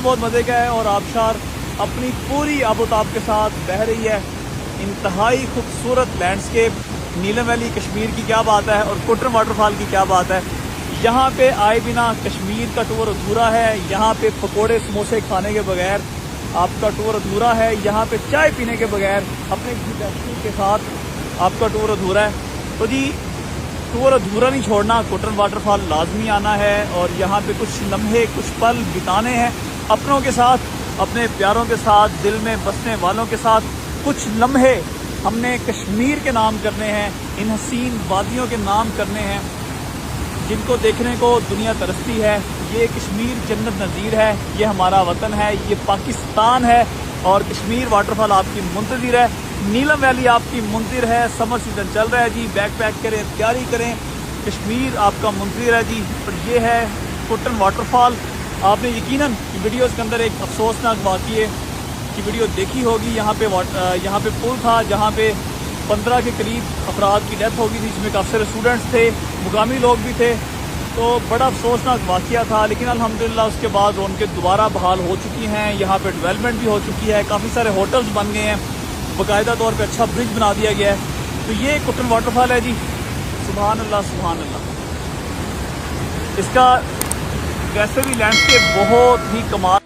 موسم بہت مزے کا ہے اور آبشار اپنی پوری آبوتاب کے ساتھ بہہ رہی ہے. انتہائی خوبصورت لینڈسکیپ. نیلم ویلی کشمیر کی کیا بات ہے اور کوٹرم واٹر فال کی کیا بات ہے. یہاں پہ آئے بنا کشمیر کا ٹور ادھورا ہے. یہاں پہ پکوڑے سموسے کھانے کے بغیر آپ کا ٹور ادھورا ہے. یہاں پہ چائے پینے کے بغیر اپنے کسی ٹیکسی کے ساتھ آپ کا ٹور ادھورا ہے. تو جی ٹور ادھورا نہیں چھوڑنا, کوٹرم واٹر فال لازمی آنا ہے اور یہاں پہ کچھ لمحے کچھ پل بتانے ہیں اپنوں کے ساتھ, اپنے پیاروں کے ساتھ, دل میں بسنے والوں کے ساتھ. کچھ لمحے ہم نے کشمیر کے نام کرنے ہیں, ان حسین وادیوں کے نام کرنے ہیں جن کو دیکھنے کو دنیا ترستی ہے. یہ کشمیر جنت نظیر ہے, یہ ہمارا وطن ہے, یہ پاکستان ہے اور کشمیر واٹر فال آپ کی منتظر ہے. نیلم ویلی آپ کی منتظر ہے. سمر سیزن چل رہا ہے جی, بیک پیک کریں, تیاری کریں, کشمیر آپ کا منتظر ہے جی. اور یہ ہے کوٹرم واٹر فال. آپ نے یقیناً ویڈیوز کے اندر ایک افسوسناک واقعے کی ویڈیو دیکھی ہوگی. یہاں پہ پل تھا جہاں پہ 15 کے قریب افراد کی ڈیتھ ہو گئی تھی, جس میں کافی سارے اسٹوڈنٹس تھے, مقامی لوگ بھی تھے. تو بڑا افسوسناک واقعہ تھا, لیکن الحمدللہ اس کے بعد ان کے دوبارہ بحال ہو چکی ہیں. یہاں پہ ڈیولپمنٹ بھی ہو چکی ہے, کافی سارے ہوٹلز بن گئے ہیں, باقاعدہ طور پہ اچھا برج بنا دیا گیا ہے. تو یہ کوٹرم واٹر فال ہے جی. سبحان اللہ سبحان اللہ. اس کا ویسے بھی لینڈسکیپ بہت ہی کمال